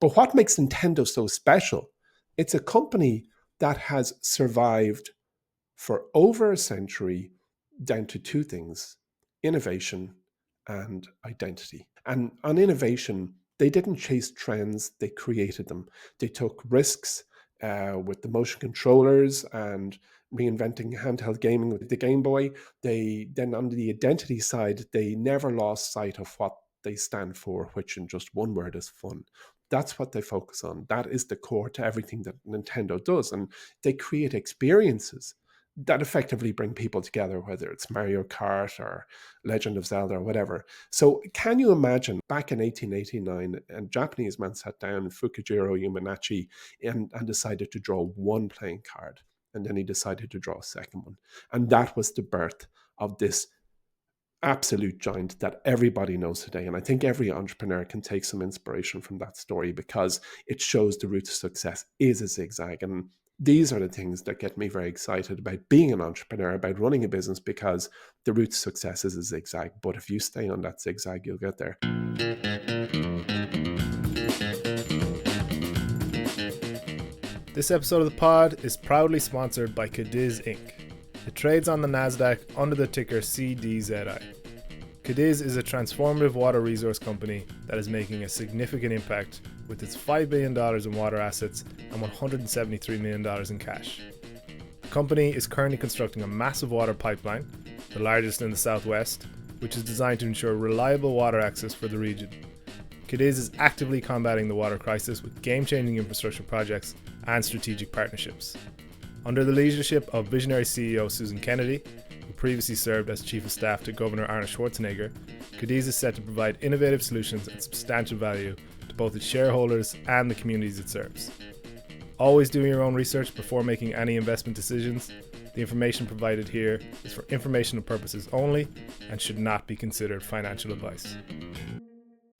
But what makes Nintendo so special? It's a company that has survived for over a century down to two things: innovation and identity. And on innovation, they didn't chase trends, they created them. They took risks with the motion controllers and reinventing handheld gaming with the Game Boy. They then, on the identity side, they never lost sight of what they stand for, which in just one word is fun. That's what they focus on. That is the core to everything that Nintendo does. And they create experiences that effectively bring people together, whether it's Mario Kart or Legend of Zelda or whatever. So can you imagine back in 1889, a Japanese man sat down, Fukujiro Yamanouchi, and decided to draw one playing card. And then he decided to draw a second one. And that was the birth of this absolute giant that everybody knows today. And I think every entrepreneur can take some inspiration from that story, because it shows the route to success is a zigzag. And these are the things that get me very excited about being an entrepreneur, about running a business, because the route to success is a zigzag. But if you stay on that zigzag, you'll get there. This episode of the pod is proudly sponsored by Cadiz Inc. It trades on the NASDAQ under the ticker CDZI. Cadiz is a transformative water resource company that is making a significant impact with its $5 billion in water assets and $173 million in cash. The company is currently constructing a massive water pipeline, the largest in the southwest, which is designed to ensure reliable water access for the region. Cadiz is actively combating the water crisis with game-changing infrastructure projects and strategic partnerships. Under the leadership of visionary CEO Susan Kennedy, who previously served as Chief of Staff to Governor Arnold Schwarzenegger, Cadiz is set to provide innovative solutions and substantial value to both its shareholders and the communities it serves. Always doing your own research before making any investment decisions. The information provided here is for informational purposes only and should not be considered financial advice.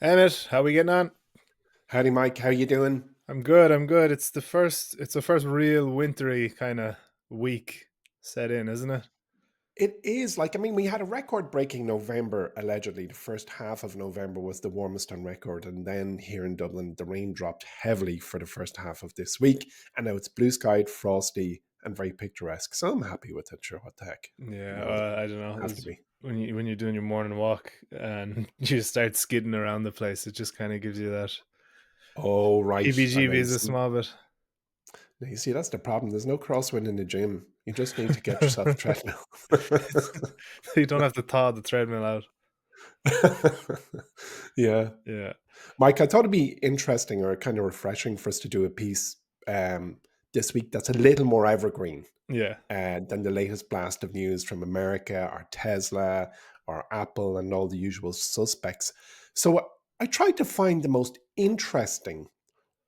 Emmet, how are we getting on? Howdy, Mike. How you doing? I'm good. It's the first real wintry kind of week set in, isn't it? It is. We had a record-breaking November, allegedly. The first half of November was the warmest on record. And then here in Dublin, the rain dropped heavily for the first half of this week. And now it's blue-skied, frosty, and very picturesque. So I'm happy with it. Sure, what the heck? Yeah, I don't know. Has to be. When you're doing your morning walk and you start skidding around the place, it just kind of gives you that. Oh, right. EBGBs a small bit. Now, you see, that's the problem. There's no crosswind in the gym. You just need to get yourself a treadmill. You don't have to thaw the treadmill out. Yeah. Mike, I thought it'd be interesting or kind of refreshing for us to do a piece this week that's a little more evergreen than the latest blast of news from America or Tesla or Apple and all the usual suspects. So I tried to find the most interesting,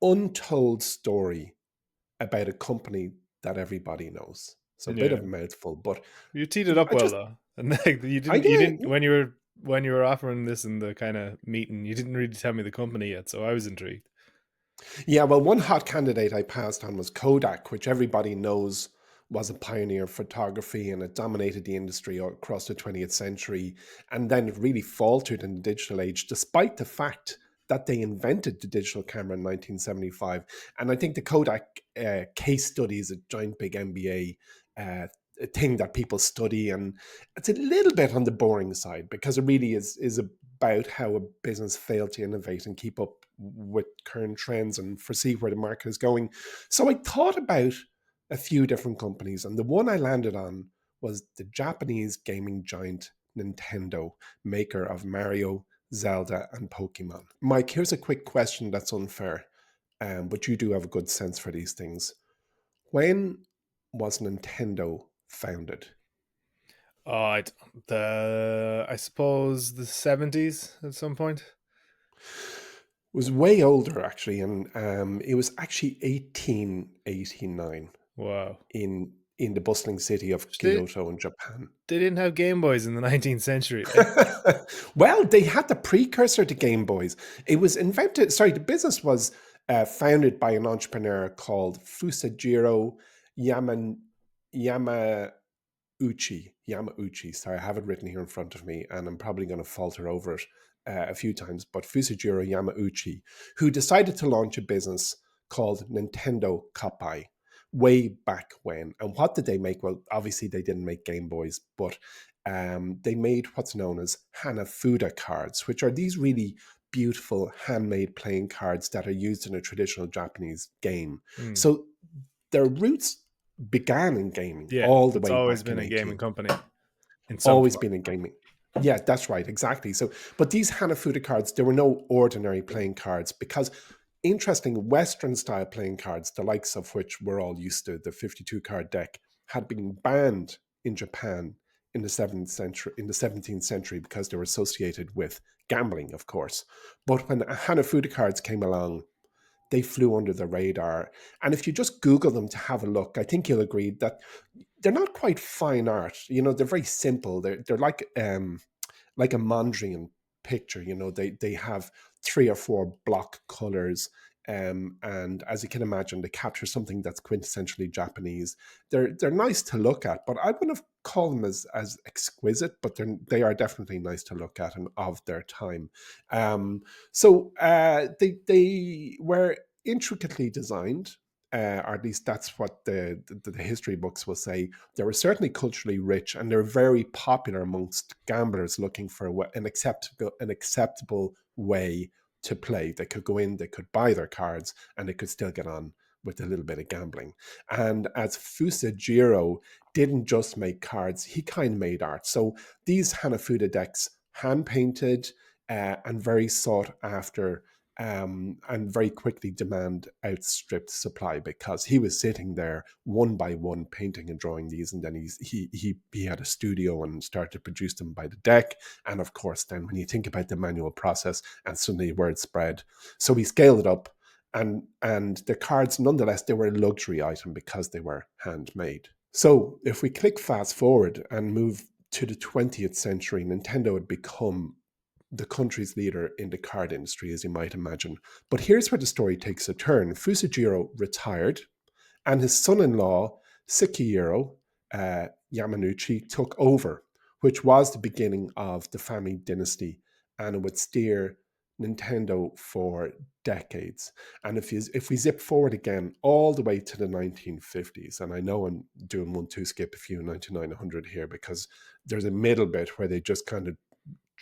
untold story about a company that everybody knows. So a bit of a mouthful, but you teed it up well though. And you didn't when you were offering this in the kind of meeting, you didn't really tell me the company yet, so I was intrigued. Yeah, well, one hot candidate I passed on was Kodak, which everybody knows was a pioneer of photography, and it dominated the industry across the 20th century. And then it really faltered in the digital age, despite the fact that they invented the digital camera in 1975. And I think the Kodak case study is a giant big MBA thing that people study. And it's a little bit on the boring side, because it really is about how a business failed to innovate and keep up with current trends and foresee where the market is going. So I thought about a few different companies, and the one I landed on was the Japanese gaming giant Nintendo, maker of Mario, Zelda, and Pokemon. Mike, here's a quick question that's unfair, but you do have a good sense for these things. When was Nintendo founded? I suppose the 70s at some point. It was way older, actually, and it was actually 1889. Wow. In the bustling city of Kyoto in Japan. They didn't have Game Boys in the 19th century. Well, they had the precursor to Game Boys. It was invented, the business was founded by an entrepreneur called Fusajiro Yamauchi. Sorry, I have it written here in front of me, and I'm probably going to falter over it. a few times, but Fusajiro Yamauchi, who decided to launch a business called Nintendo Koppai way back when. And what did they make? Well, obviously they didn't make Game Boys, but they made what's known as Hanafuda cards, which are these really beautiful handmade playing cards that are used in a traditional Japanese game. So their roots began in gaming Yeah, all the it's way always back in been a gaming 18. company in some Always form. been in gaming. Yeah, that's right, exactly. So, but these Hanafuda cards, there were no ordinary playing cards because interesting Western style playing cards, the likes of which we're all used to, the 52 card deck, had been banned in Japan in the 17th century because they were associated with gambling, of course. But when Hanafuda cards came along, they flew under the radar. And if you just Google them to have a look, I think you'll agree that they're not quite fine art. You know, they're very simple. They're like a Mondrian picture. You know, they have 3 or 4 block colors. And as you can imagine, they capture something that's quintessentially Japanese. They're nice to look at, but I wouldn't have called them as exquisite, but they are definitely nice to look at and of their time. So they were intricately designed, or at least that's what the history books will say. They were certainly culturally rich, and they're very popular amongst gamblers looking for an acceptable way to play. They could go in, they could buy their cards, and they could still get on with a little bit of gambling. And as Fusajiro didn't just make cards, he kind of made art. So these Hanafuda decks, hand painted and very sought after, and very quickly demand outstripped supply because he was sitting there one by one painting and drawing these, and then he had a studio and started to produce them by the deck. And of course, then when you think about the manual process, and suddenly word spread, so he scaled it up, and the cards, nonetheless, they were a luxury item because they were handmade. So if we click fast forward and move to the 20th century, Nintendo had become the country's leader in the card industry, as you might imagine. But here's where the story takes a turn. Fusajiro retired, and his son-in-law, Sekihiro Yamanouchi, took over, which was the beginning of the family dynasty, and it would steer Nintendo for decades. And if we zip forward again all the way to the 1950s, and I know I'm doing 1-2 skip a few 99-100 here because there's a middle bit where they just kind of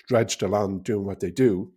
dredged along doing what they do.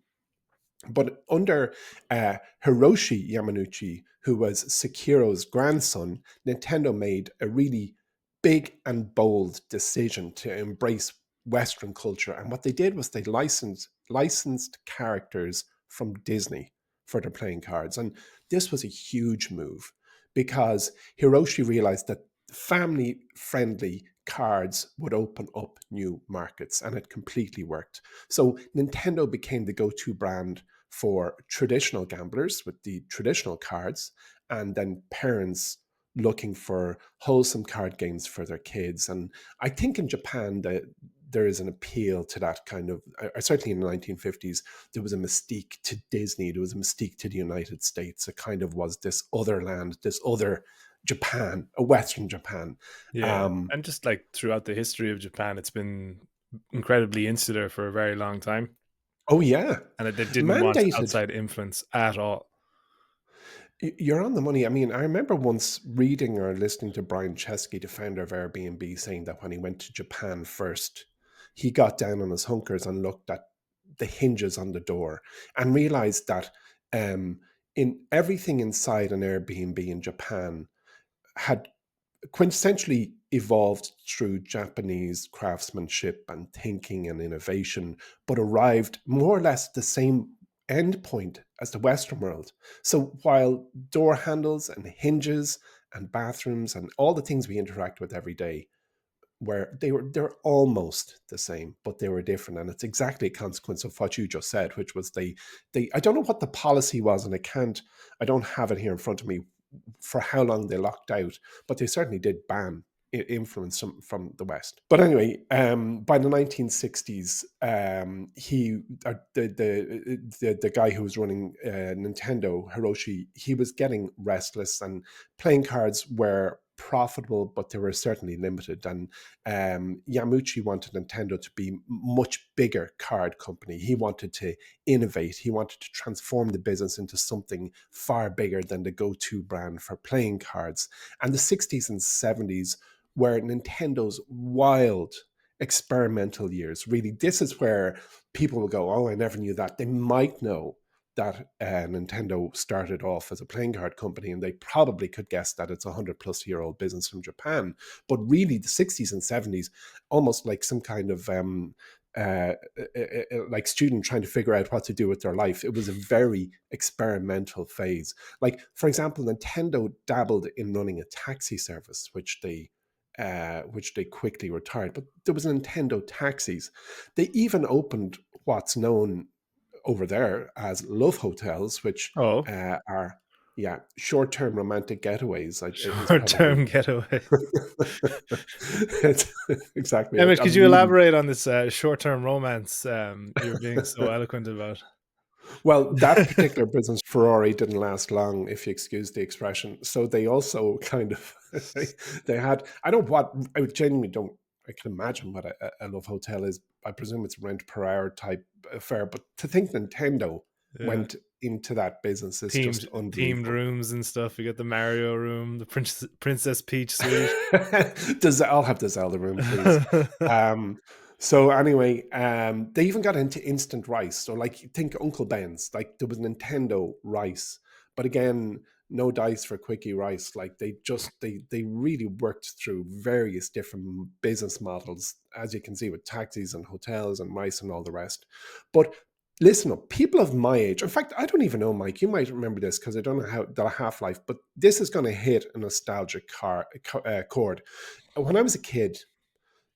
But under Hiroshi Yamanouchi, who was Sekiro's grandson, Nintendo made a really big and bold decision to embrace Western culture. And what they did was they licensed characters from Disney for their playing cards. And this was a huge move because Hiroshi realized that family-friendly cards would open up new markets, and it completely worked. So Nintendo became the go-to brand for traditional gamblers with the traditional cards, and then parents looking for wholesome card games for their kids. And I think in Japan that there is an appeal to that kind of, certainly in the 1950s, there was a mystique to Disney, there was a mystique to the United States. It kind of was this other land, this other Japan, a Western Japan. Yeah, and just like throughout the history of Japan, it's been incredibly insular for a very long time. Oh yeah, And they didn't want mandated. outside influence at all. You're on the money. I mean, I remember once reading or listening to Brian Chesky, the founder of Airbnb, saying that when he went to Japan first, he got down on his hunkers and looked at the hinges on the door and realized that in everything inside an Airbnb in Japan had quintessentially evolved through Japanese craftsmanship and thinking and innovation, but arrived more or less at the same endpoint as the Western world. So while door handles and hinges and bathrooms and all the things we interact with every day they're almost the same, but they were different. And it's exactly a consequence of what you just said, which was they I don't know what the policy was, and I don't have it here in front of me for how long they locked out, but they certainly did ban influence from the West. But anyway, by the 1960s, the guy who was running Nintendo, Hiroshi, he was getting restless, and playing cards were profitable, but they were certainly limited. And Yamauchi wanted Nintendo to be much bigger card company. He wanted to innovate. He wanted to transform the business into something far bigger than the go-to brand for playing cards. And the 60s and 70s were Nintendo's wild experimental years. Really, this is where people will go, oh, I never knew that. They might know that Nintendo started off as a playing card company, and they probably could guess that it's a 100-plus-year-old business from Japan. But really, the 60s and 70s, almost like some kind of like student trying to figure out what to do with their life. It was a very experimental phase. Like, for example, Nintendo dabbled in running a taxi service, which they quickly retired. But there was Nintendo taxis. They even opened what's known over there as love hotels, which Oh, are short-term romantic getaways. Is probably short-term getaway. it's exactly Emmet, a could you really elaborate on this short-term romance you're being so eloquent about? well, that particular business, Ferrari, didn't last long, if you excuse the expression. So they also kind of they had, I don't what I genuinely don't, I can imagine what a love hotel is. I presume it's rent per hour type affair. But to think Nintendo Yeah. went into that business is just Themed unbelievable. rooms and stuff. You got the Mario room, the Princess Peach suite. I'll have the Zelda room, please. So anyway, they even got into instant rice. So like, think Uncle Ben's. Like, there was Nintendo rice, but again, no dice for quickie rice. Like, they really worked through various different business models, as you can see, with taxis and hotels and rice and all the rest. But listen up, people of my age. In fact, I don't even know, Mike. You might remember this because I don't know how the half life, but this is going to hit a nostalgic chord. When I was a kid,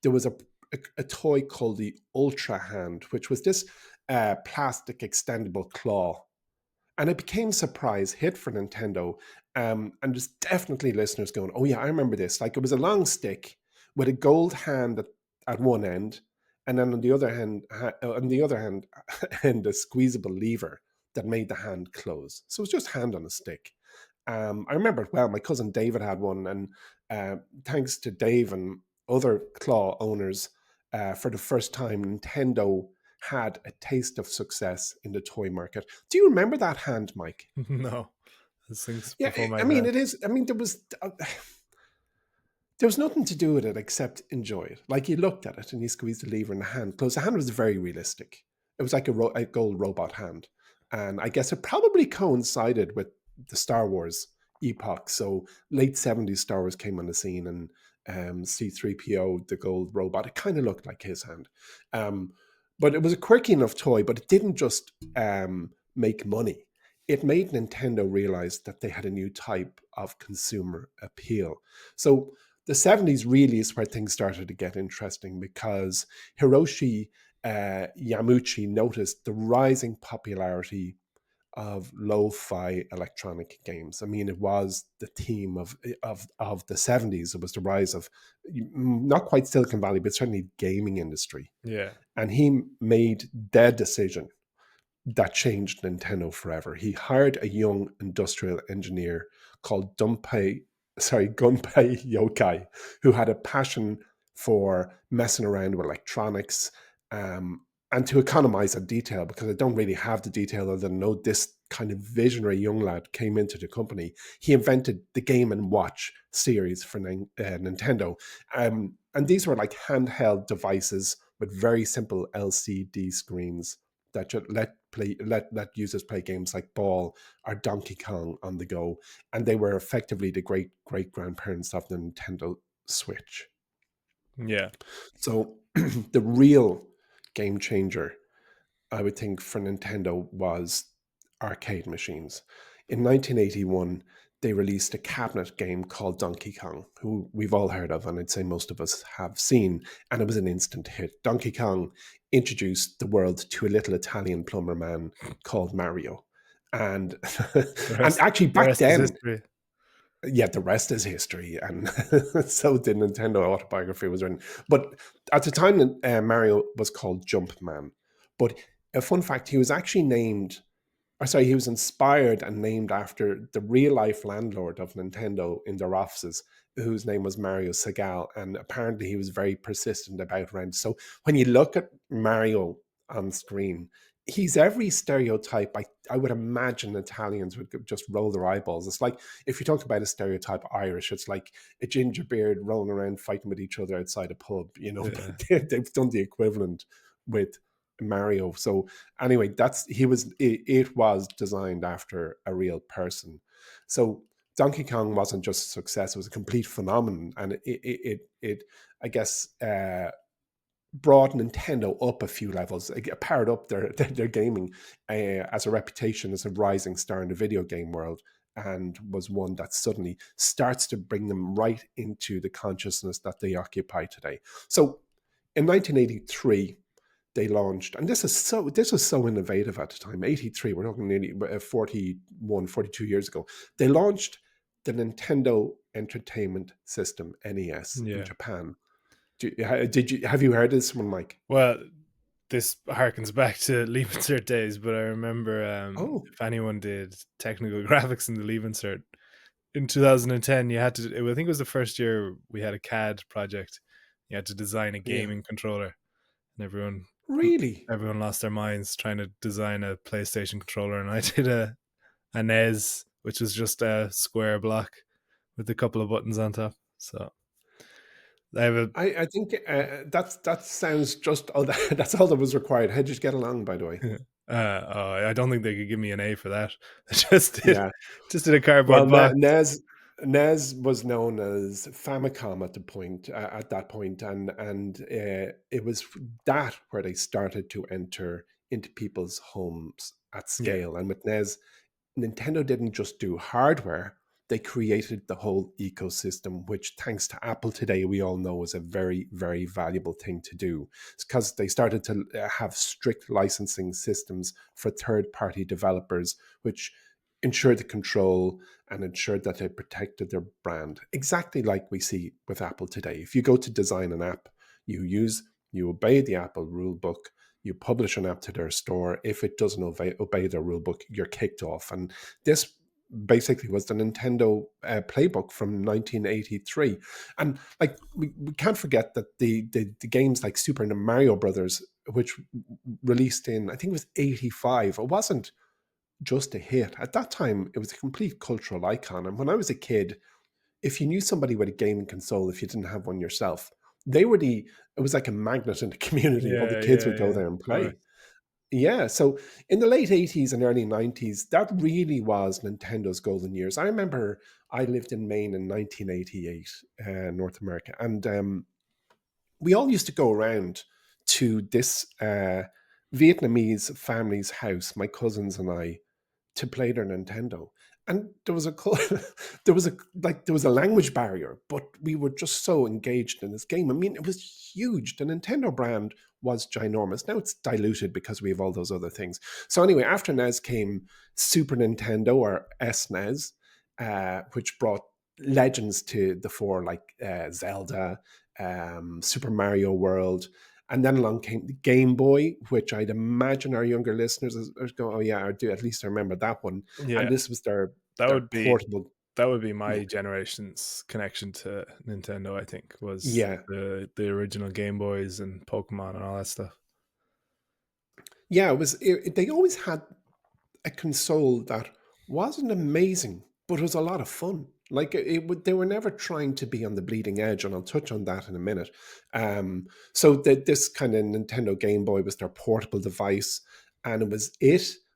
there was a toy called the Ultra Hand, which was this plastic extendable claw. And it became a surprise hit for Nintendo. And there's definitely listeners going, oh yeah, I remember this. Like, it was a long stick with a gold hand at one end, and then on the other hand, and a squeezable lever that made the hand close. So it was just hand on a stick. I remember it well. My cousin David had one, and thanks to Dave and other claw owners, for the first time, Nintendo had a taste of success in the toy market. Do you remember that hand, Mike? No, this thing's Yeah, before my I mean, time. it is. I mean, there was nothing to do with it except enjoy it. Like, you looked at it and you squeezed the lever and the hand closed. The hand was very realistic. It was like a gold robot hand. And I guess it probably coincided with the Star Wars epoch. So late 70s Star Wars came on the scene, and C3PO, the gold robot, it kind of looked like his hand. But it was a quirky enough toy, but it didn't just make money. It made Nintendo realize that they had a new type of consumer appeal. So the 70s really is where things started to get interesting, because Hiroshi Yamauchi noticed the rising popularity of lo-fi electronic games. I mean, it was the theme of the 70s. It was the rise of, not quite Silicon Valley, but certainly gaming industry. Yeah. And he made their decision that changed Nintendo forever. He hired a young industrial engineer called Gunpei Yokai, who had a passion for messing around with electronics, and to economize on detail, because I don't really have the detail other than know this kind of visionary young lad came into the company. He invented the Game and Watch series for Nintendo. And these were like handheld devices with very simple LCD screens that should let users play games like Ball or Donkey Kong on the go, and they were effectively the great grandparents of the Nintendo Switch. Yeah. So the real game changer, I would think, for Nintendo was arcade machines. In 1981, they released a cabinet game called Donkey Kong, who we've all heard of, and I'd say most of us have seen, and it was an instant hit. Donkey Kong introduced the world to a little Italian plumber man called Mario. And and actually The back rest is then, history. yeah, the rest is history, and so the Nintendo autobiography was written. But at the time, Mario was called Jumpman. But a fun fact, he was actually named or sorry, he was inspired and named after the real life landlord of Nintendo in their offices, whose name was Mario Segal. And apparently he was very persistent about rent. So when you look at Mario on screen, he's every stereotype I would imagine Italians would just roll their eyeballs. It's like if you talk about a stereotype Irish, it's like a ginger beard rolling around fighting with each other outside a pub, you know. Yeah. They've done the equivalent with Mario. So anyway, it was designed after a real person. So Donkey Kong wasn't just a success; it was a complete phenomenon, and it I guess brought Nintendo up a few levels, powered up their gaming as a reputation as a rising star in the video game world, and was one that suddenly starts to bring them right into the consciousness that they occupy today. So in 1983 they launched, and this was so innovative at the time. 83, we're talking nearly 41, 42 years ago. They launched the Nintendo Entertainment System, NES, in Yeah. Japan. Have you heard of this one, Mike? Well, this harkens back to Leave Insert days, but I remember Oh, if anyone did technical graphics in the Leave Insert in 2010, you had to. I think it was the first year we had a CAD project. You had to design a yeah. gaming controller, and Really? everyone lost their minds trying to design a PlayStation controller. And I did a NES, which was just a square block with a couple of buttons on top. So I have a I think that sounds just all that's all that was required. How'd you get along, by the way? oh, I don't think they could give me an A for that. I Yeah. just did a cardboard Well, box. NES was known as Famicom at that point, and it was that where they started to enter into people's homes at Yeah, scale. And with NES, Nintendo didn't just do hardware, they created the whole ecosystem, which, thanks to Apple today, we all know is a very, very valuable thing to do. It's because they started to have strict licensing systems for third party developers, which ensured the control and ensured that they protected their brand. Exactly like we see with Apple today. If you go to design an app, you obey the Apple rule book, you publish an app to their store. If it doesn't obey their rule book, you're kicked off. And this basically was the Nintendo playbook from 1983. And like we can't forget that the games like Super Mario Brothers, which released in, I think it was 85, it wasn't just a hit. At that time, it was a complete cultural icon. And when I was a kid, if you knew somebody with a gaming console, if you didn't have one yourself, it was like a magnet in the community. All the kids would go yeah, there and of course. play. Yeah. So in the late 80s and early 90s, that really was Nintendo's golden years. I remember I lived in Maine in 1988, North America. And we all used to go around to this Vietnamese family's house, my cousins and I, to play their Nintendo. And there was a there was a language barrier, but we were just so engaged in this game. I mean, it was huge. The Nintendo brand was ginormous. Now it's diluted because we have all those other things. So anyway, after NES came Super Nintendo or SNES, which brought legends to the fore like Zelda, Super Mario World, and then along came the Game Boy, which I'd imagine our younger listeners are going, "Oh yeah, I do. At least I remember that one." And Yeah, this was that their would be portable. my Yeah, generation's connection to Nintendo. I think was yeah, the original Game Boys and Pokemon and all that stuff. yeah. They always had a console that wasn't amazing, but was a lot of fun. Like they were never trying to be on the bleeding edge, and I'll touch on that in a minute. So this kind of Nintendo Game Boy was their portable device, and it was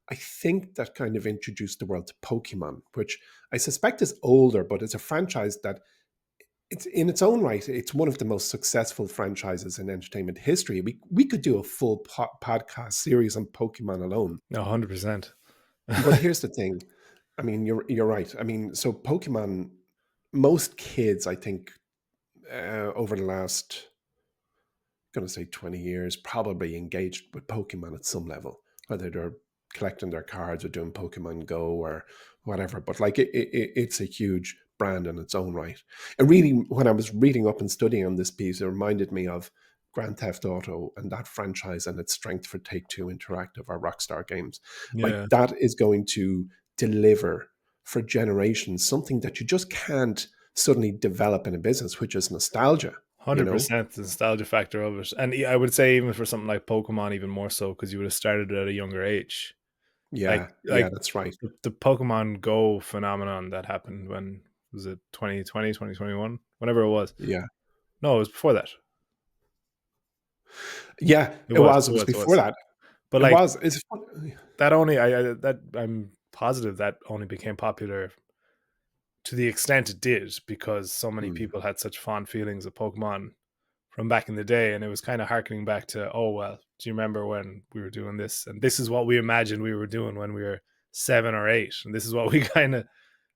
I think that kind of introduced the world to Pokemon, which I suspect is older, but it's a franchise that it's in its own right. It's one of the most successful franchises in entertainment history. We could do a full podcast series on Pokemon alone. No, 100%. But here's the thing. I mean, you're right. I mean, so Pokemon, most kids, I think, over the last, going to say 20 years, probably engaged with Pokemon at some level, whether they're collecting their cards or doing Pokemon Go or whatever. But like, it's a huge brand in its own right. And really, when I was reading up and studying on this piece, it reminded me of Grand Theft Auto and that franchise and its strength for Take-Two Interactive or Rockstar Games. Like Yeah, that is going to deliver for generations something that you just can't suddenly develop in a business, which is nostalgia, you know? 100% the nostalgia factor of it. And I would say even for something like Pokemon, even more so because you would have started at a younger age. Like Yeah, yeah, like that's right. the Pokemon Go phenomenon that happened when was it 2020, 2021, whenever it was. Yeah. No, it was before that. Yeah, It it was, was. it It was was, it before was. that. But It like was. It's fun. that only that I'm positive that only became popular to the extent it did because so many Hmm. people had such fond feelings of Pokemon from back in the day, and it was kind of harkening back to, oh well, do you remember when we were doing this, and this is what we imagined we were doing when we were 7 or 8, and this is what we kind of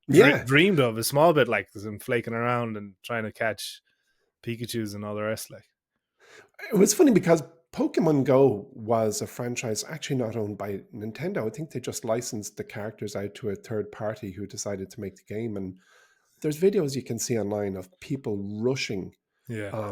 Yeah, dreamed of a small bit, like them flaking around and trying to catch Pikachu's and all the rest. Like, it was funny because Pokemon Go was a franchise actually not owned by Nintendo. I think they just licensed the characters out to a third party who decided to make the game. And there's videos you can see online of people rushing yeah,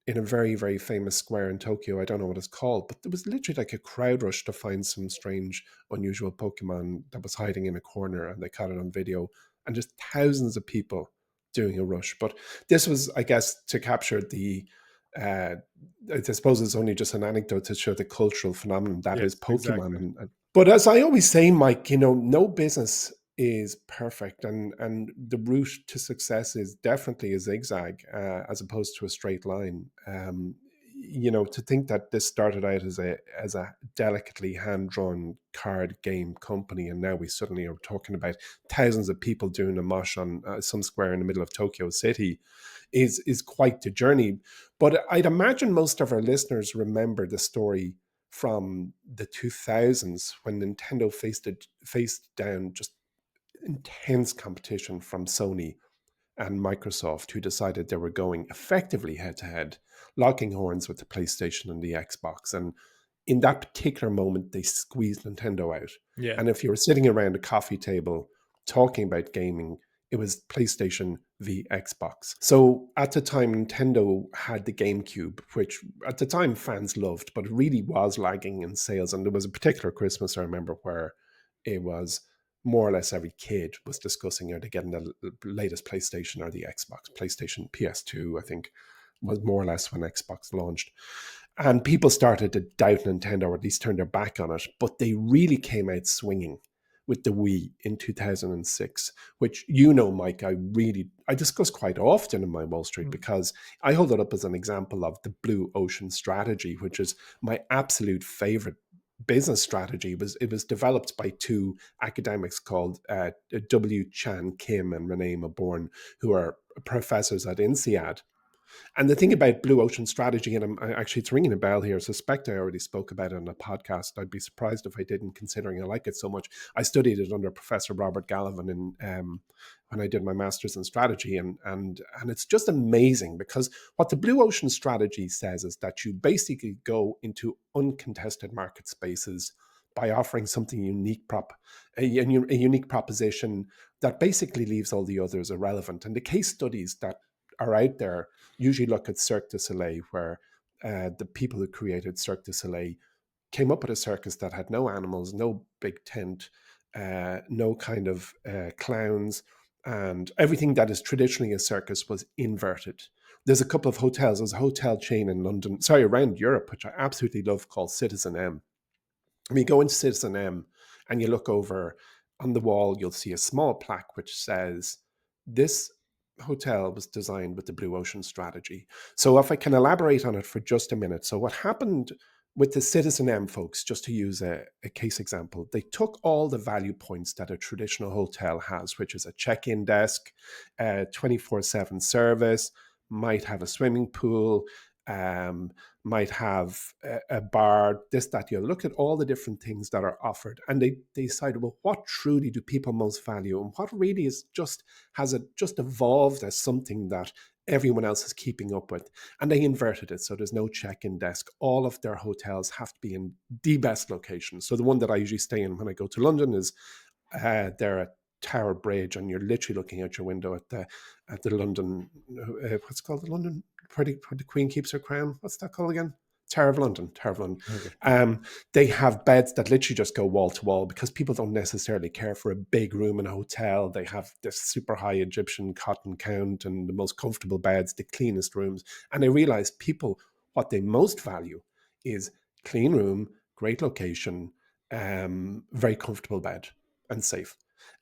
in a very, very famous square in Tokyo. I don't know what it's called, but there was literally like a crowd rush to find some strange, unusual Pokemon that was hiding in a corner, and they caught it on video, and just thousands of people doing a rush. But this was, I guess, to capture the. Uh, I suppose it's only just an anecdote to show the cultural phenomenon that is yes, Pokemon. exactly. But as I always say, Mike, no business is perfect, and the route to success is definitely a zigzag as opposed to a straight line. To think that this started out as a delicately hand drawn card game company, and now we suddenly are talking about thousands of people doing a mosh on some square in the middle of Tokyo City is quite the journey. But I'd imagine most of our listeners remember the story from the 2000s when Nintendo faced down just intense competition from Sony and Microsoft, who decided they were going effectively head to head, locking horns with the PlayStation and the Xbox. And in that particular moment, they squeezed Nintendo out. Yeah, And if you were sitting around a coffee table talking about gaming, it was PlayStation v Xbox. So at the time, Nintendo had the GameCube, which at the time fans loved, but it really was lagging in sales. And there was a particular Christmas I remember where it was more or less every kid was discussing are they getting the latest PlayStation or the Xbox. PlayStation PS2, I think, was more or less when Xbox launched. And people started to doubt Nintendo or at least turn their back on it, but they really came out swinging with the Wii in 2006, which Mike, I discuss quite often in my Wall Street because I hold it up as an example of the blue ocean strategy, which is my absolute favorite business strategy. It was developed by two academics called W. Chan Kim and Renee Maborn, who are professors at INSEAD. And the thing about blue ocean strategy, and actually it's ringing a bell here. I suspect I already spoke about it on a podcast. I'd be surprised if I didn't, considering I like it so much. I studied it under Professor Robert Gallivan when I did my master's in strategy, and it's just amazing because what the blue ocean strategy says is that you basically go into uncontested market spaces by offering something a unique proposition that basically leaves all the others irrelevant. And the case studies that are out there usually look at Cirque du Soleil, where the people who created Cirque du Soleil came up with a circus that had no animals, no big tent, no kind of clowns, and everything that is traditionally a circus was inverted. There's a couple of hotels. There's a hotel chain in London, sorry, around Europe, which I absolutely love, called Citizen M. When you go into Citizen M and you look over on the wall, you'll see a small plaque which says, "This hotel was designed with the blue ocean strategy." So, if I can elaborate on it for just a minute. So, what happened with the Citizen M folks, just to use a case example, they took all the value points that a traditional hotel has, which is a check in desk, 24/7 service, might have a swimming pool, um, might have a bar, this, that. You look at all the different things that are offered, and they decided, well, what truly do people most value, and what really is has it just evolved as something that everyone else is keeping up with, and they inverted it. So there's no check-in desk. All of their hotels have to be in the best location. So the one that I usually stay in when I go to London is there at Tower Bridge, and you're literally looking out your window at the London, what's it called, the London where the Queen keeps her crown. What's that called again? Tower of London. Tower of London. Okay. They have beds that literally just go wall to wall because people don't necessarily care for a big room in a hotel. They have this super high Egyptian cotton count and the most comfortable beds, the cleanest rooms. And they realize people, what they most value is clean room, great location, very comfortable bed and safe.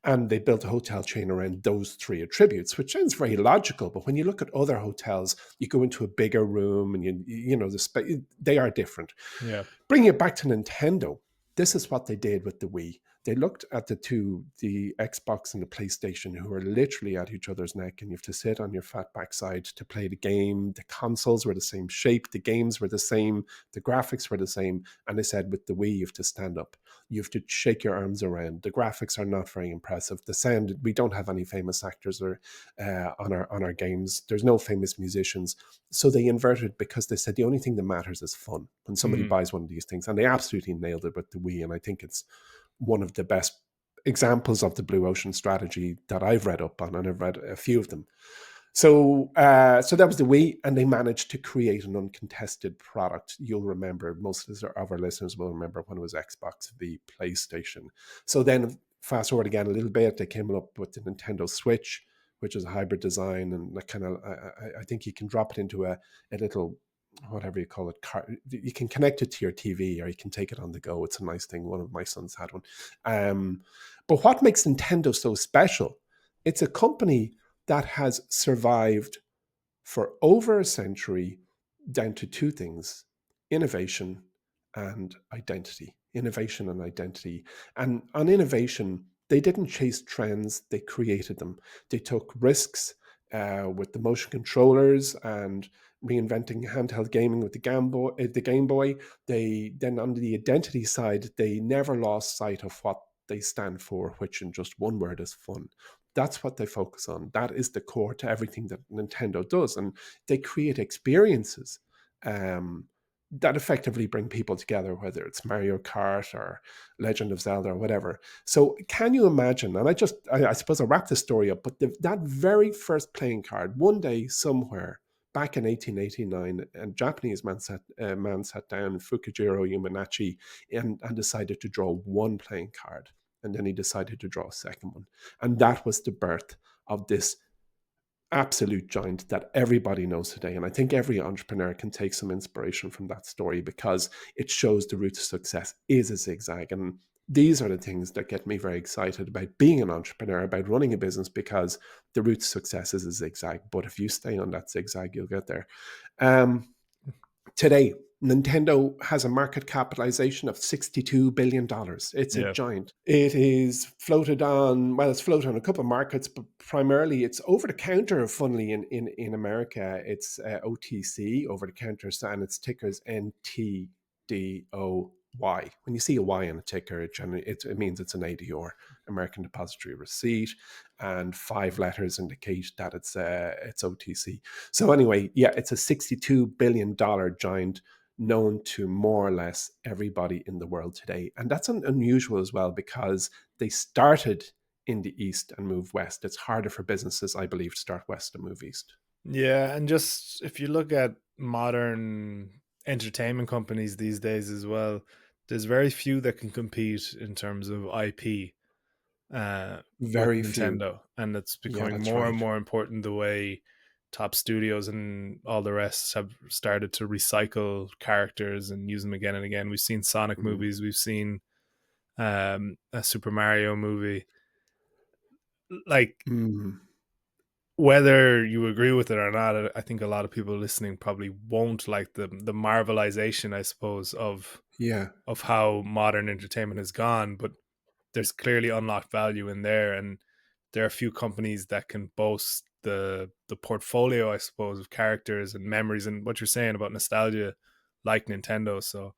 And they built a hotel chain around those three attributes, which sounds very logical. But when you look at other hotels, you go into a bigger room and you know, they are different. Yeah. Bringing it back to Nintendo, this is what they did with the Wii. They looked at the Xbox and the PlayStation, who are literally at each other's neck, and you have to sit on your fat backside to play the game. The consoles were the same shape, the games were the same, the graphics were the same. And they said, with the Wii, you have to stand up. You have to shake your arms around. The graphics are not very impressive. The sound, we don't have any famous actors on our games. There's no famous musicians. So they inverted, because they said the only thing that matters is fun when somebody buys one of these things. And they absolutely nailed it with the Wii. And I think it's one of the best examples of the blue ocean strategy that I've read up on, and I've read a few of them. So that was the Wii, and they managed to create an uncontested product. You'll remember, most of our listeners will remember when it was Xbox v PlayStation. So then fast forward again a little bit, they came up with the Nintendo Switch, which is a hybrid design, and I think you can drop it into a little, whatever you call it, you can connect it to your TV, or you can take it on the go. It's a nice thing. One of my sons had one. But what makes Nintendo so special? It's a company that has survived for over a century down to two things: innovation and identity. Innovation and identity. And on innovation, they didn't chase trends, they created them. They took risks with the motion controllers and reinventing handheld gaming with the Game Boy. They then, on the identity side, they never lost sight of what they stand for, which in just one word is fun. That's what they focus on. That is the core to everything that Nintendo does. And they create experiences that effectively bring people together, whether it's Mario Kart or Legend of Zelda or whatever. So can you imagine, and I suppose I'll wrap this story up, but that very first playing card, one day somewhere back in 1889, a Japanese man sat down, Fukujiro Yamanachi, and decided to draw one playing card. And then he decided to draw a second one. And that was the birth of this absolute giant that everybody knows today. And I think every entrepreneur can take some inspiration from that story, because it shows the route to success is a zigzag. And these are the things that get me very excited about being an entrepreneur, about running a business, because the route to success is a zigzag. But if you stay on that zigzag, you'll get there. Today, Nintendo has a market capitalization of $62 billion. It's a giant. It is floated on, it's floated on a couple of markets, but primarily it's over the counter, funnily, in America. It's OTC, over the counter, and its ticker is NTDO. When you see a Y on a ticker, it means it's an ADR, American Depository Receipt, and 5 letters indicate that it's OTC. So anyway, yeah, it's a $62 billion giant, known to more or less everybody in the world today. And that's unusual as well, because they started in the East and moved West. It's harder for businesses, I believe, to start West and move East. Yeah, and just if you look at modern entertainment companies these days as well, there's very few that can compete in terms of IP very with few. Nintendo. And it's becoming more and more important, the way top studios and all the rest have started to recycle characters and use them again and again. We've seen Sonic movies, we've seen a Super Mario movie. Like, whether you agree with it or not, I think a lot of people listening probably won't like the marvelization, I suppose, of how modern entertainment has gone. But there's clearly unlocked value in there, and there are a few companies that can boast the portfolio, I suppose, of characters and memories, and what you're saying about nostalgia, like Nintendo. So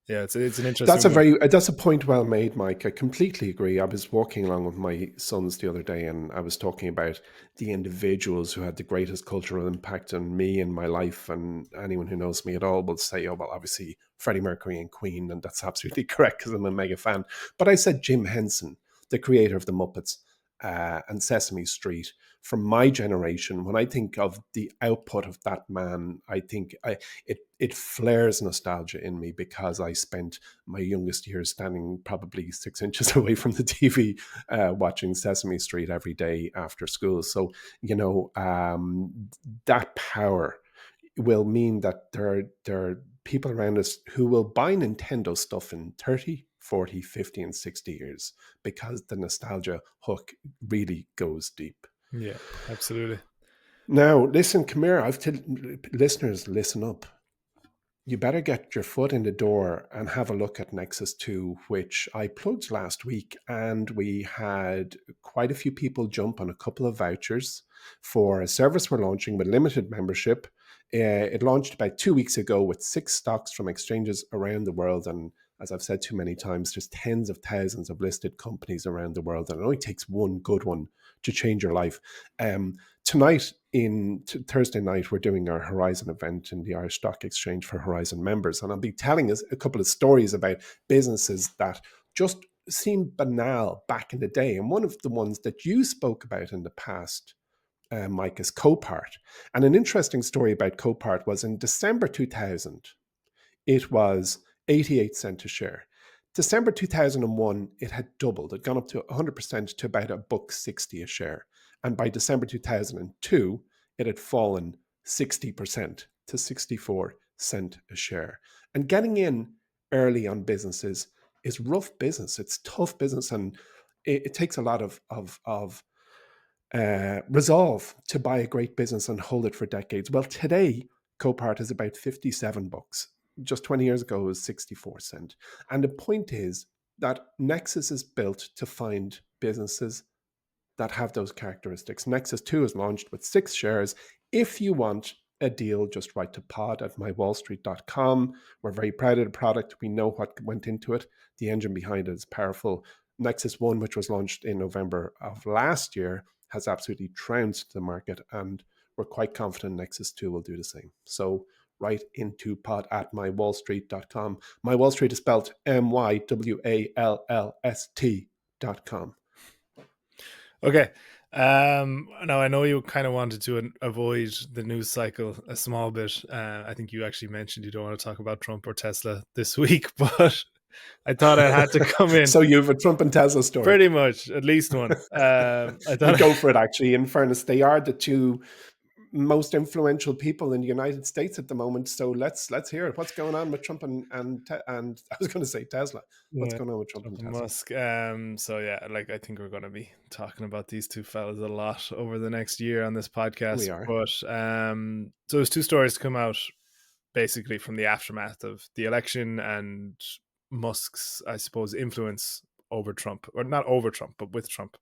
yeah, it's an interesting. That's a point well made, Mike. I completely agree. I was walking along with my sons the other day, and I was talking about the individuals who had the greatest cultural impact on me and my life. And anyone who knows me at all will say, "Oh, well, obviously Freddie Mercury and Queen," and that's absolutely correct, because I'm a mega fan. But I said Jim Henson, the creator of the Muppets, and Sesame Street. From my generation, when I think of the output of that man, I think it flares nostalgia in me, because I spent my youngest years standing probably 6 inches away from the TV, watching Sesame Street every day after school. So, that power will mean that there are people around us who will buy Nintendo stuff in 30, 40, 50, and 60 years, because the nostalgia hook really goes deep. Yeah, absolutely. Now, listen, come here. Listeners, listen up. You better get your foot in the door and have a look at Nexus 2, which I plugged last week. And we had quite a few people jump on a couple of vouchers for a service we're launching with limited membership. It launched about 2 weeks ago with 6 stocks from exchanges around the world. And as I've said too many times, there's tens of thousands of listed companies around the world. And it only takes one good one to change your life. Tonight, Thursday night, we're doing our Horizon event in the Irish Stock Exchange for Horizon members. And I'll be telling us a couple of stories about businesses that just seemed banal back in the day. And one of the ones that you spoke about in the past, Mike, is Copart. And an interesting story about Copart was in December 2000, it was 88 cents a share. December 2001, it had doubled. It had gone up to 100% to about $1.60 a share. And by December 2002, it had fallen 60% to 64 cents a share. And getting in early on businesses is rough business. It's tough business, and it takes a lot of resolve to buy a great business and hold it for decades. Well, today, Copart is about $57. Just 20 years ago, it was 64 cents. And the point is that Nexus is built to find businesses that have those characteristics. Nexus 2 is launched with 6 shares. If you want a deal, just write to pod@mywallstreet.com. We're very proud of the product. We know what went into it. The engine behind it is powerful. Nexus 1, which was launched in November of last year, has absolutely trounced the market, and we're quite confident Nexus 2 will do the same. So write into pod@mywallstreet.com. My Wall Street is spelled MYWALLST.com. Okay. Now I know you kind of wanted to avoid the news cycle a small bit. I think you actually mentioned you don't want to talk about Trump or Tesla this week, but I thought I had to come in. So you have a Trump and Tesla story. Pretty much, at least one. I thought go for it, actually. In fairness, they are the two most influential people in the United States at the moment. So let's hear it. What's going on with Trump and I was going to say Tesla. What's going on with Trump and Tesla? Musk. So yeah, I think we're going to be talking about these two fellas a lot over the next year on this podcast. We are. But so there's 2 stories to come out basically from the aftermath of the election and Musk's, I suppose, influence over Trump, or not over Trump, but with Trump.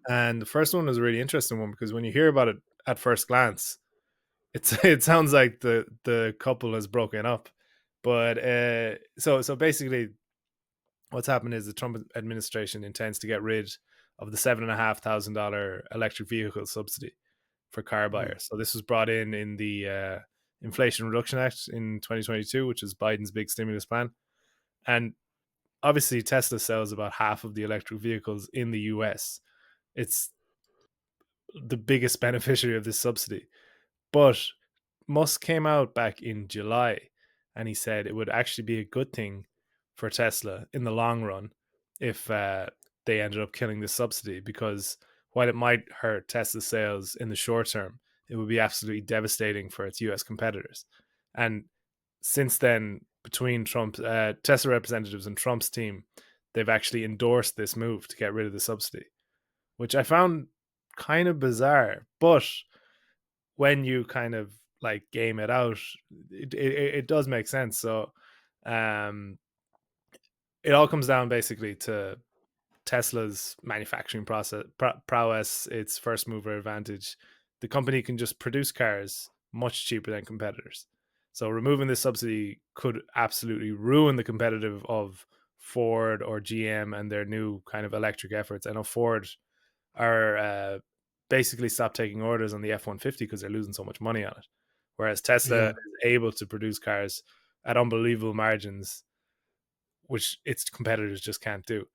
And the first one was a really interesting one, because when you hear about it at first glance, it sounds like the couple has broken up. But so basically what's happened is the Trump administration intends to get rid of the $7,500 electric vehicle subsidy for car buyers. So this was brought in the Inflation Reduction Act in 2022, which is Biden's big stimulus plan. And obviously Tesla sells about half of the electric vehicles in the US. It's the biggest beneficiary of this subsidy. But Musk came out back in July and he said it would actually be a good thing for Tesla in the long run if they ended up killing this subsidy, because while it might hurt Tesla's sales in the short term, it would be absolutely devastating for its US competitors. And since then, between Tesla representatives and Trump's team, they've actually endorsed this move to get rid of the subsidy, which I found kind of bizarre. But when you kind of game it out, it does make sense. So it all comes down basically to Tesla's manufacturing prowess, its first mover advantage. The company can just produce cars much cheaper than competitors. So removing this subsidy could absolutely ruin the competitive of Ford or GM and their new kind of electric efforts. I know Ford are basically stopped taking orders on the F-150 because they're losing so much money on it. Whereas Tesla is able to produce cars at unbelievable margins, which its competitors just can't do.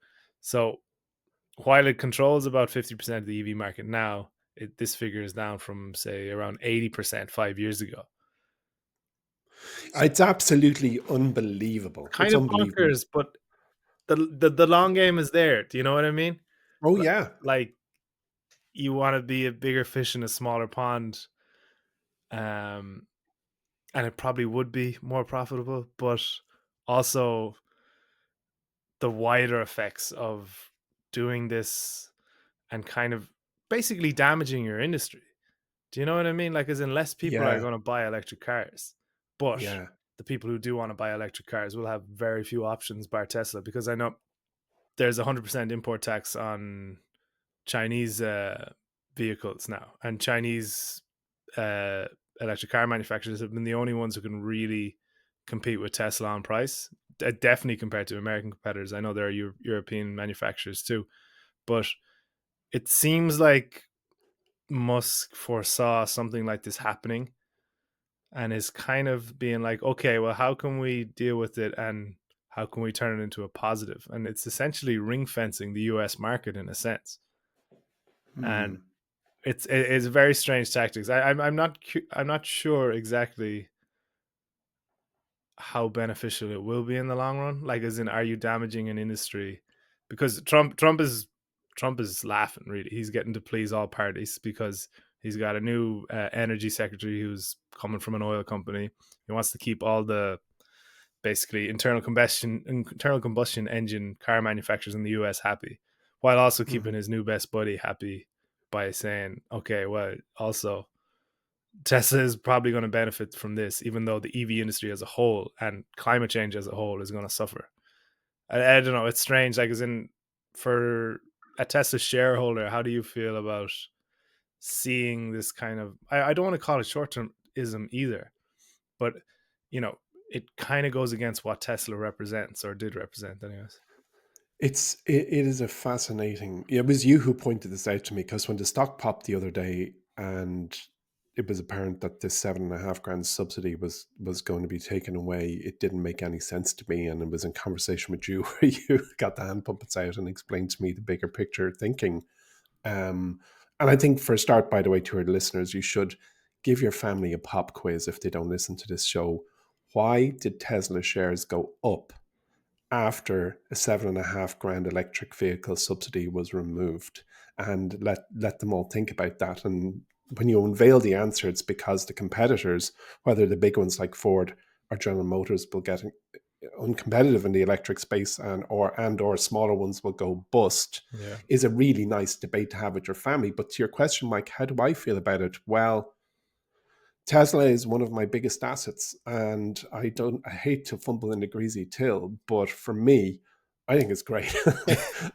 So while it controls about 50% of the EV market now, this figure is down from, say, around 80% 5 years ago. It's absolutely unbelievable. It's Kind of unbelievable. bonkers, but the long game is there. Do you know what I mean? Oh yeah, Like, you want to be a bigger fish in a smaller pond, um, and it probably would be more profitable, but also the wider effects of doing this and kind of basically damaging your industry. Do you know what I mean? Like, as in, less people are yeah, going to buy electric cars, but yeah. the people who do want to buy electric cars will have very few options bar Tesla, because I know there's 100% import tax on Chinese vehicles now, and Chinese uh, electric car manufacturers have been the only ones who can really compete with Tesla on price. Definitely compared to American competitors. I know there are European manufacturers too, but it seems like Musk foresaw something like this happening and is kind of being like, okay, well, how can we deal with it, and how can we turn it into a positive? And it's essentially ring fencing the US market in a sense. And Hmm. it's very strange tactics. I'm not sure exactly how beneficial it will be in the long run. Like, as in, are you damaging an industry? Because Trump is laughing. Really, he's getting to please all parties because he's got a new energy secretary who's coming from an oil company. He wants to keep all the basically internal combustion engine car manufacturers in the US happy, while also keeping Hmm. his new best buddy happy by saying, okay, well, also Tesla is probably going to benefit from this, even though the EV industry as a whole and climate change as a whole is going to suffer. I don't know. It's strange. Like, as in, for a Tesla shareholder, how do you feel about seeing this kind of? I don't want to call it short termism either, but it kind of goes against what Tesla represents, or did represent, anyways. It is a fascinating. It was you who pointed this out to me because when the stock popped the other day, and it was apparent that this 7.5 grand subsidy was going to be taken away, it didn't make any sense to me. And it was in conversation with you where you got the hand puppets out and explained to me the bigger picture thinking. And I think for a start, by the way, to our listeners, you should give your family a pop quiz if they don't listen to this show. Why did Tesla shares go up after a 7.5 grand electric vehicle subsidy was removed? And let them all think about that. And when you unveil the answer, it's because the competitors, whether the big ones like Ford or General Motors, will get uncompetitive in the electric space, and or smaller ones will go bust, Yeah. is a really nice debate to have with your family. But to your question, Mike, how do I feel about it? Well, Tesla is one of my biggest assets, and I hate to fumble in the greasy till, but for me, I think it's great.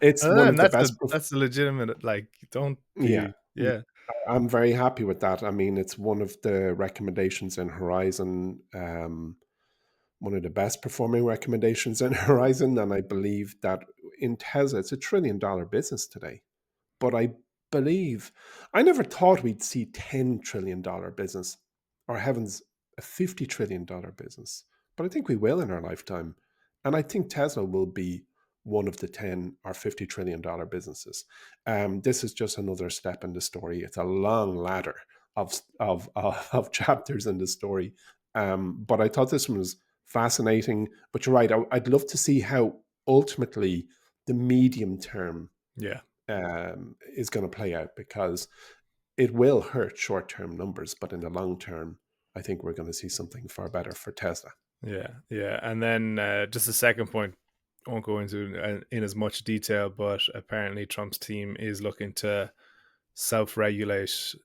It's one And of the best. that's a legitimate, like, don't Yeah, be, yeah, yeah. I'm very happy with that. I mean, it's one of the recommendations in Horizon. One of the best performing recommendations in Horizon. And I believe that in Tesla, it's $1 trillion business today. But I believe, I never thought we'd see $10 trillion business, or heavens, a $50 trillion business. But I think we will in our lifetime. And I think Tesla will be one of the 10 or $50 trillion businesses. This is just another step in the story. It's a long ladder of chapters in the story. But I thought this one was fascinating. But you're right. I'd love to see how ultimately the medium term Yeah. is going to play out, because it will hurt short term numbers, but in the long term, I think we're going to see something far better for Tesla. Yeah, yeah. And then just a second point, I won't go into in as much detail, but apparently Trump's team is looking to self-regulate,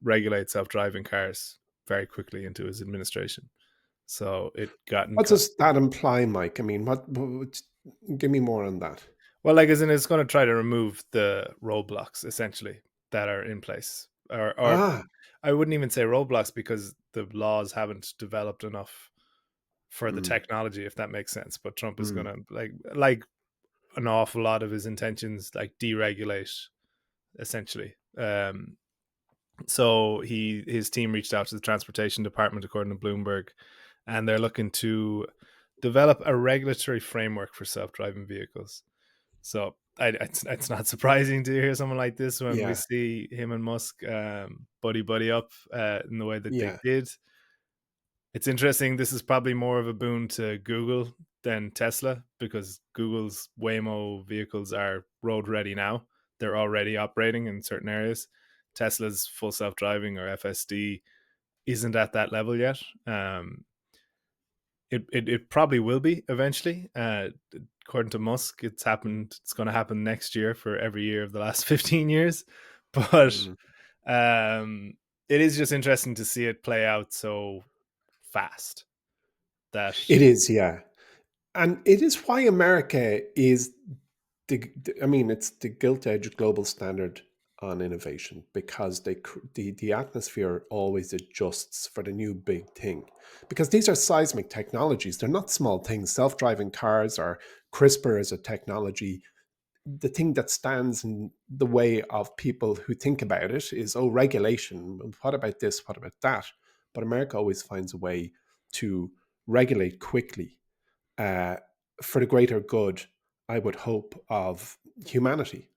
regulate self-driving cars very quickly into his administration. So it got in. What does that imply, Mike? I mean, give me more on that. Well, like, as in, it's going to try to remove the roadblocks essentially that are in place, or Ah, I wouldn't even say roadblocks, because the laws haven't developed enough for the mm, technology, if that makes sense. But Trump is mm. gonna, like an awful lot of his intentions, like, deregulate essentially. So his team reached out to the transportation department, according to Bloomberg, and they're looking to develop a regulatory framework for self-driving vehicles. So it's not surprising to hear someone like this when we Yeah, see him and Musk buddy up in the way that they yeah. did. It's interesting. This is probably more of a boon to Google than Tesla because Google's Waymo vehicles are road ready now. They're already operating in certain areas. Tesla's full self driving or FSD isn't at that level yet. It probably will be eventually. According to Musk, it's happened. It's going to happen next year for every year of the last 15 years. But Mm. um, it is just interesting to see it play out so fast. That It is, yeah. And it is why America is I mean, it's the gilt edged global standard on innovation because the atmosphere always adjusts for the new big thing. Because these are seismic technologies, they're not small things. Self driving cars or CRISPR as a technology. The thing that stands in the way of people who think about it is, oh, regulation. What about this? What about that? But America always finds a way to regulate quickly uh, for the greater good, I would hope, of humanity,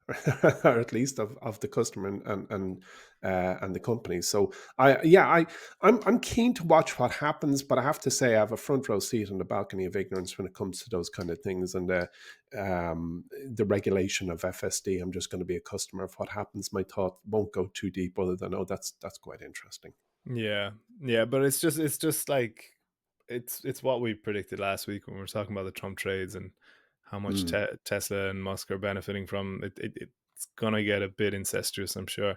or at least of the customer and the company. So I'm keen to watch what happens, but I have to say I have a front row seat on the balcony of ignorance when it comes to those kind of things and the regulation of FSD. I'm just going to be a customer of what happens. My thought won't go too deep, other than, oh, that's quite interesting. yeah, yeah, but it's just like it's what we predicted last week when we were talking about the Trump trades and how much Mm, Tesla and Musk are benefiting from it. It's gonna get a bit incestuous, I'm sure.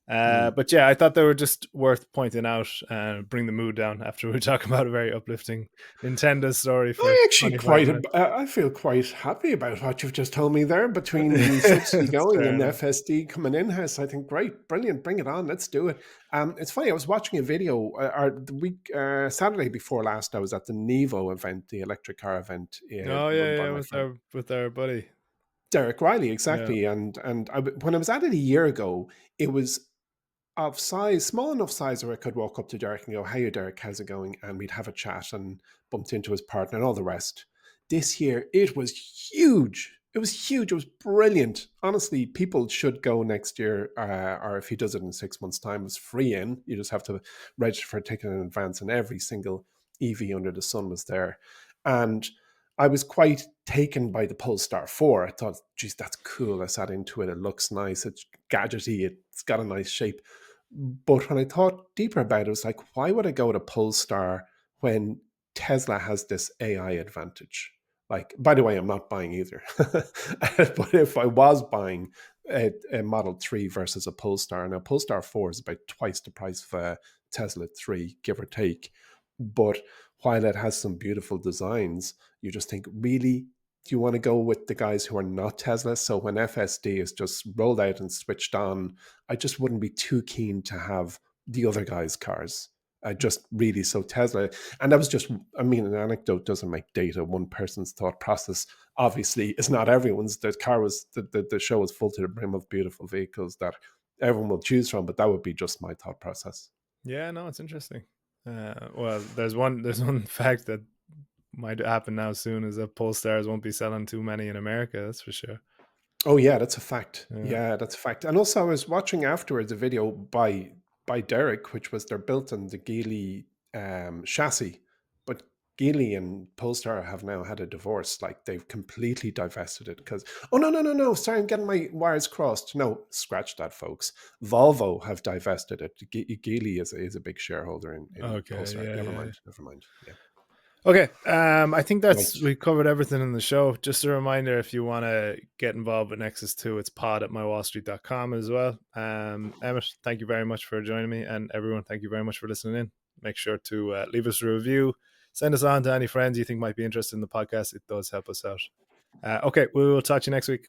mm. But yeah, I thought they were just worth pointing out and bring the mood down after we talk about a very uplifting Nintendo story for I actually 25 minutes. I feel quite happy about what you've just told me there. Between the subsidy It's going fair and the enough. FSD coming in house, I think great, brilliant, bring it on, let's do it. It's funny. I was watching a video, or the week Saturday before last. I was at the Nevo event, the electric car event, Oh run yeah, by yeah, my friend with our buddy. Derek Riley, Yeah. exactly. When I was at it a year ago, it was of size, small enough size where I could walk up to Derek and go, "Hey, Derek, how's it going?" And we'd have a chat and bumped into his partner and all the rest. This year, it was huge. It was huge. It was brilliant. Honestly, people should go next year, or if he does it in 6 months' time, it's free in. You just have to register for a ticket in advance, and every single EV under the sun was there. And I was quite taken by the Polestar 4. I thought, geez, that's cool. I sat into it. It looks nice. It's gadgety. It's got a nice shape. But when I thought deeper about it, it was like, why would I go to Polestar when Tesla has this AI advantage? Like, by the way, I'm not buying either. But if I was buying a Model 3 versus a Polestar, now Polestar 4 is about twice the price of a Tesla 3, give or take. But while it has some beautiful designs, you just think, really, do you want to go with the guys who are not Tesla? So when FSD is just rolled out and switched on, I just wouldn't be too keen to have the other guys' cars. I just really, so Tesla, and that was just, I mean, an anecdote doesn't make data. One person's thought process obviously is not everyone's. The show was full to the brim of beautiful vehicles that everyone will choose from, but that would be just my thought process. Yeah, no, it's interesting. Well, there's one fact that might happen now soon is that Polestars won't be selling too many in America. That's for sure. Oh yeah, that's a fact. Yeah. Yeah, that's a fact. And also, I was watching afterwards a video by Derek, which was they're built on the Geely chassis, but Geely and Polestar have now had a divorce. Like they've completely divested it because oh no, sorry, I'm getting my wires crossed. No, scratch that, folks. Volvo have divested it. Geely is a big shareholder in Okay. Polestar. Yeah. Never Yeah. Yeah. mind, never mind. Yeah, Okay. I think right. we covered everything in the show. Just a reminder, if you want to get involved with Nexus 2, it's pod@mywallstreet.com as well. Emmet, thank you very much for joining me. And everyone, thank you very much for listening in. Make sure to leave us a review. Send us on to any friends you think might be interested in the podcast. It does help us out. Okay, we will talk to you next week.